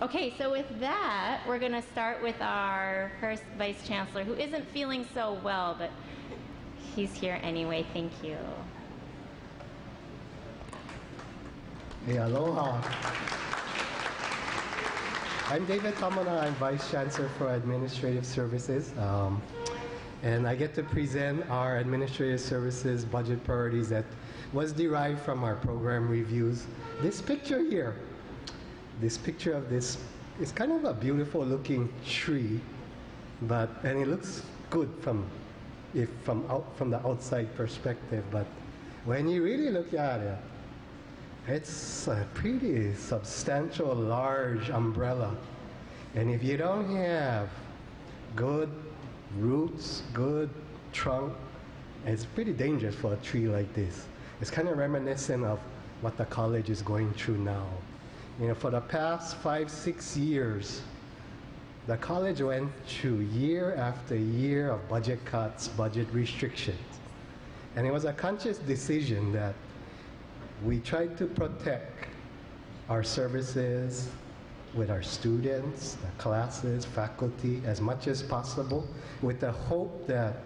Okay, so with that, we're going to start with our first Vice Chancellor, who isn't feeling so well, but he's here anyway. Thank you. Hey, aloha. I'm David Tamana. I'm Vice Chancellor for Administrative Services. And I get to present our Administrative Services budget priorities that was derived from our program reviews. This picture here, this picture of this is kind of a beautiful looking tree, and it looks good from the outside perspective, but when you really look at it, it's a pretty substantial, large umbrella. And if you don't have good roots, good trunk, it's pretty dangerous for a tree like this. It's kind of reminiscent of what the college is going through now. You know, for the past 5-6 years, the college went through year after year of budget cuts, budget restrictions. And it was a conscious decision that we tried to protect our services with our students, the classes, faculty, as much as possible, with the hope that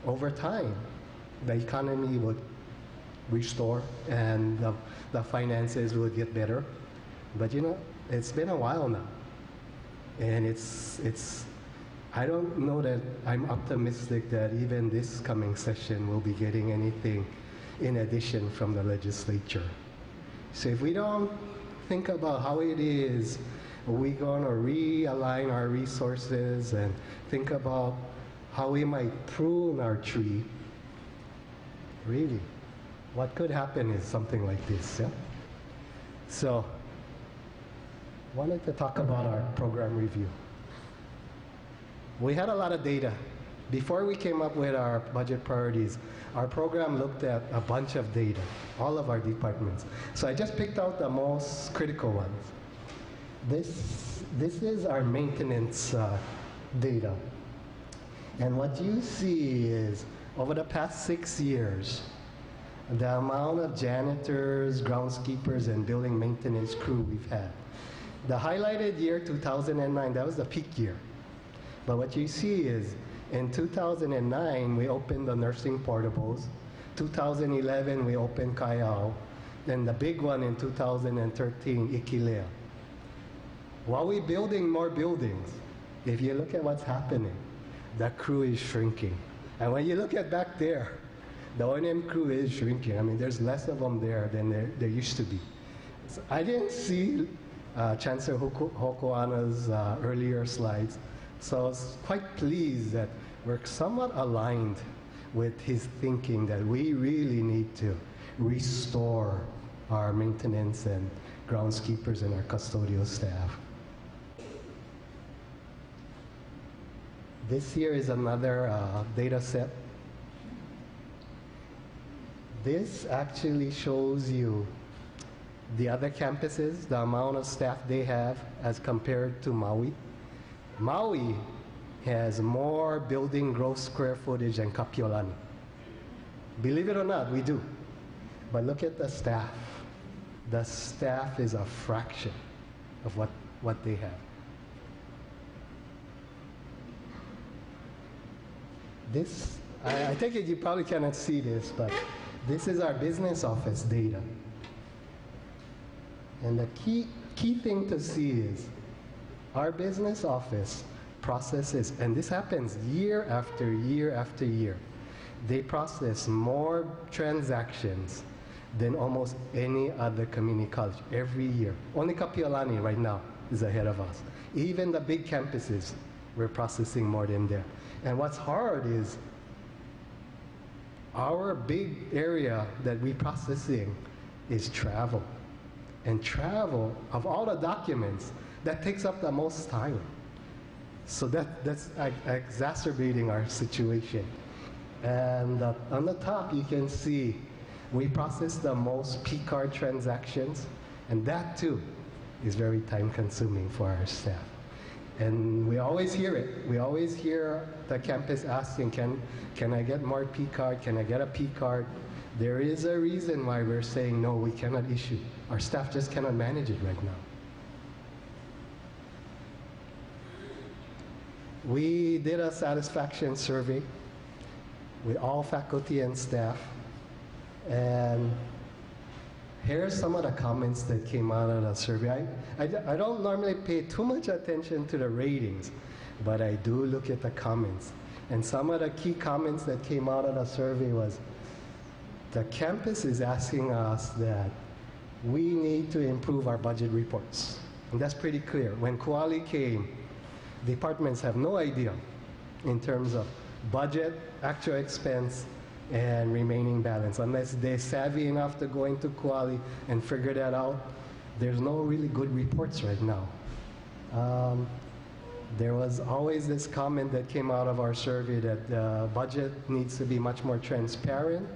over time, the economy would restore and the finances would get better. But you know, it's been a while now. And I don't know that I'm optimistic that even this coming session will be getting anything in addition from the legislature. So if we don't think about how it is, we're going to realign our resources and think about how we might prune our tree, really, what could happen is something like this. Yeah? So, wanted to talk about our program review. We had a lot of data. Before we came up with our budget priorities, our program looked at a bunch of data, all of our departments. So I just picked out the most critical ones. This is our maintenance data. And what you see is, over the past 6 years, the amount of janitors, groundskeepers, and building maintenance crew we've had. The highlighted year, 2009, that was the peak year. But what you see is, in 2009, we opened the nursing portables. 2011, we opened Kayao. Then the big one in 2013, Ikilea. While we're building more buildings, if you look at what's happening, the crew is shrinking. And when you look at back there, the O&M crew is shrinking. I mean, there's less of them there than there used to be. So I didn't see Chancellor Hokoana's earlier slides, so I was quite pleased that we're somewhat aligned with his thinking that we really need to restore our maintenance and groundskeepers and our custodial staff. This here is another data set. This actually shows you the other campuses, the amount of staff they have as compared to Maui. Maui has more building gross square footage than Kapiolani. Believe it or not, we do. But look at the staff. The staff is a fraction of what they have. This, I take it you probably cannot see this, but this is our business office data. And the key thing to see is our business office processes, and this happens year after year after year, they process more transactions than almost any other community college every year. Only Kapiolani right now is ahead of us. Even the big campuses, we're processing more than them. And what's hard is our big area that we're processing is travel. And travel, of all the documents, that takes up the most time. So that's exacerbating our situation. And on the top, you can see we process the most P-card transactions, and that too is very time-consuming for our staff. And we always hear it. We always hear the campus asking, can I get more P-card? Can I get a P-card? There is a reason why we're saying, no, we cannot issue. Our staff just cannot manage it right now. We did a satisfaction survey with all faculty and staff, and here's some of the comments that came out of the survey. I don't normally pay too much attention to the ratings, but I do look at the comments. And some of the key comments that came out of the survey was, the campus is asking us that we need to improve our budget reports. And that's pretty clear. When Kuali came, departments have no idea in terms of budget, actual expense, and remaining balance. Unless they're savvy enough to go into Kuali and figure that out, there's no really good reports right now. There was always this comment that came out of our survey that the budget needs to be much more transparent.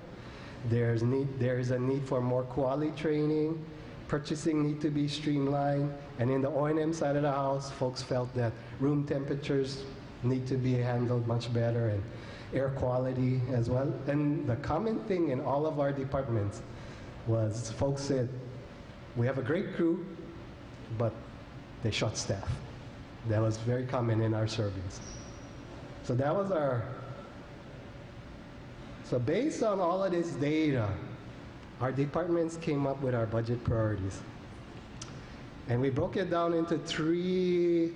There is a need for more quality training. Purchasing need to be streamlined. And in the O&M side of the house, folks felt that room temperatures need to be handled much better, and air quality as well. And the common thing in all of our departments was folks said, we have a great crew, but they short staff. That was very common in our surveys. So that was so based on all of this data, our departments came up with our budget priorities. And we broke it down into 3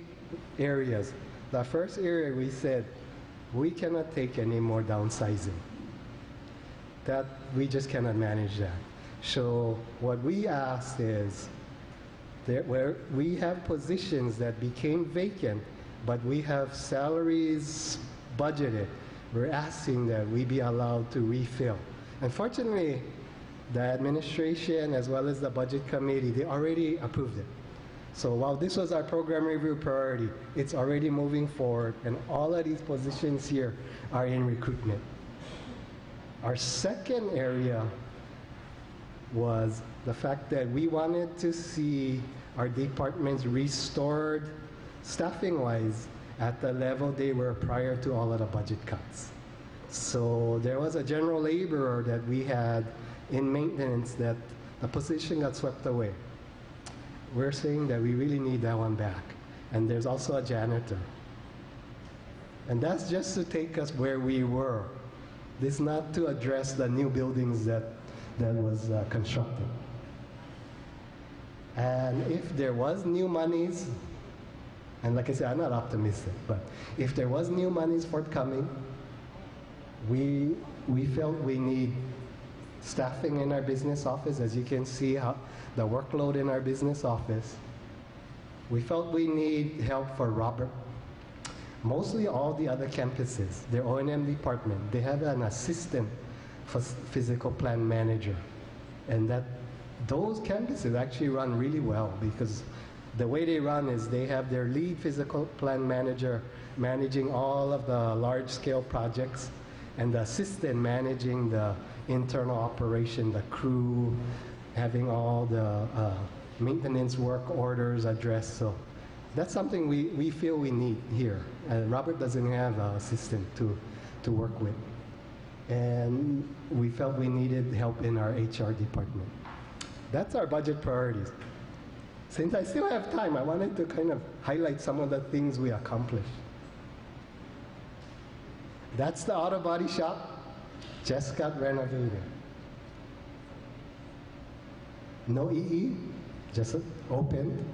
areas. The first area, we said, we cannot take any more downsizing. That we just cannot manage that. So what we asked is, where we have positions that became vacant, but we have salaries budgeted, we're asking that we be allowed to refill. Unfortunately, the administration as well as the budget committee, they already approved it. So while this was our program review priority, it's already moving forward, and all of these positions here are in recruitment. Our second area was the fact that we wanted to see our departments restored staffing-wise at the level they were prior to all of the budget cuts. So there was a general laborer that we had in maintenance that the position got swept away. We're saying that we really need that one back. And there's also a janitor. And that's just to take us where we were. This is not to address the new buildings that was constructed. And if there was new monies, and like I said, I'm not optimistic, but if there was new monies forthcoming, we felt we need staffing in our business office. As you can see, how the workload in our business office. We felt we need help for Robert. Mostly all the other campuses, their O&M department, they have an assistant physical plant manager. And those campuses actually run really well, because the way they run is they have their lead physical plant manager managing all of the large-scale projects, and the assistant managing the internal operation, the crew, having all the maintenance work orders addressed. So that's something we feel we need here. Robert doesn't have an assistant to work with. And we felt we needed help in our HR department. That's our budget priorities. Since I still have time, I wanted to kind of highlight some of the things we accomplished. That's the auto body shop, just got renovated. No EE, just opened.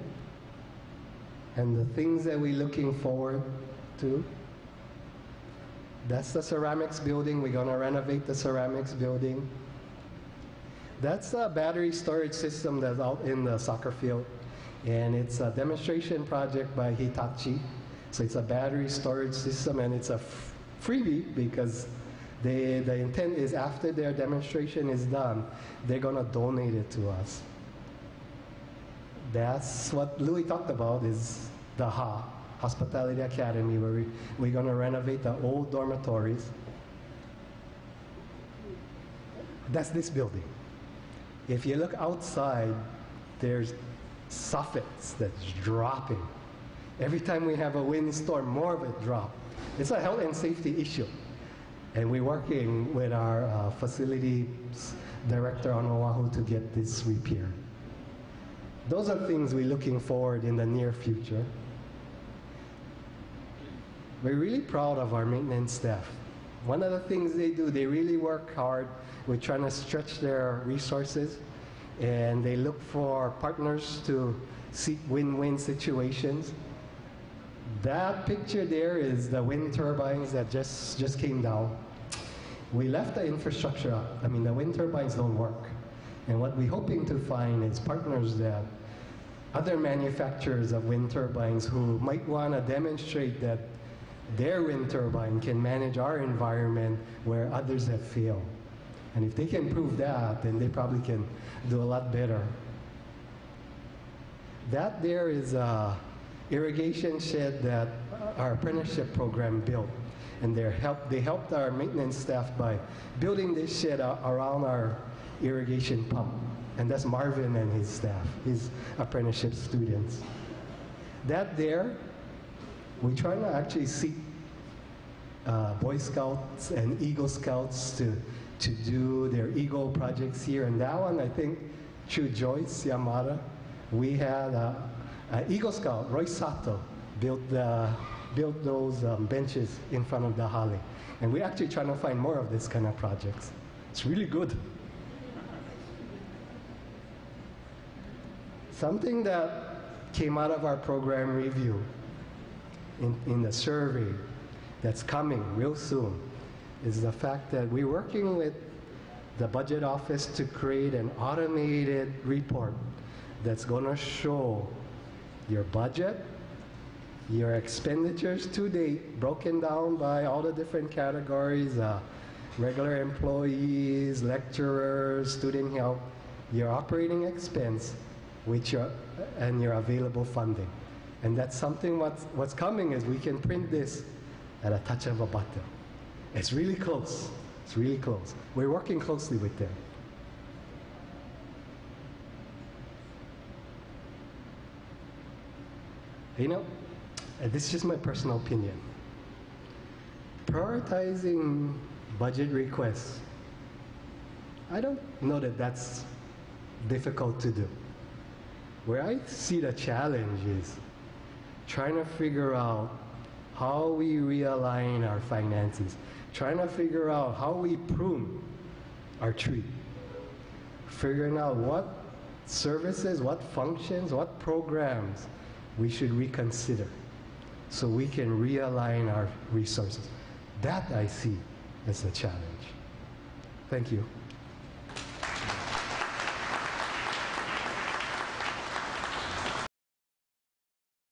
And the things that we're looking forward to, that's the ceramics building. We're going to renovate the ceramics building. That's a battery storage system that's out in the soccer field. And it's a demonstration project by Hitachi. So it's a battery storage system, and it's a freebie because the intent is after their demonstration is done, they're going to donate it to us. That's what Louis talked about, is the Hospitality Academy, where we're going to renovate the old dormitories. That's this building. If you look outside, there's soffits that's dropping. Every time we have a windstorm, more of it drops. It's a health and safety issue. And we're working with our facilities director on Oahu to get this repaired. Those are things we're looking forward in the near future. we're really proud of our maintenance staff. One of the things they do, they really work hard with trying to stretch their resources, and they look for partners to seek win-win situations. That picture there is the wind turbines that just came down. We left the infrastructure up. I mean, the wind turbines don't work. And what we're hoping to find is partners that other manufacturers of wind turbines who might want to demonstrate that their wind turbine can manage our environment where others have failed. And if they can prove that, then they probably can do a lot better. That there is a irrigation shed that our apprenticeship program built. And they helped our maintenance staff by building this shed around our irrigation pump. And that's Marvin and his staff, his apprenticeship students. That there, we try to actually seek Boy Scouts and Eagle Scouts to do their Eagle projects here. And that one, I think, through Joyce Yamada, we had an Eagle Scout, Roy Sato, built those benches in front of the Holly. And we're actually trying to find more of this kind of projects. It's really good. Something that came out of our program review in the survey that's coming real soon is the fact that we're working with the budget office to create an automated report that's going to show your budget, your expenditures to date, broken down by all the different categories, regular employees, lecturers, student help, your operating expense, and your available funding. And that's something what's coming is we can print this at a touch of a button. It's really close. It's really close. We're working closely with them. You know, this is just my personal opinion. Prioritizing budget requests, I don't know that that's difficult to do. Where I see the challenge is trying to figure out how we realign our finances, trying to figure out how we prune our tree, figuring out what services, what functions, what programs we should reconsider so we can realign our resources. That I see as a challenge. Thank you.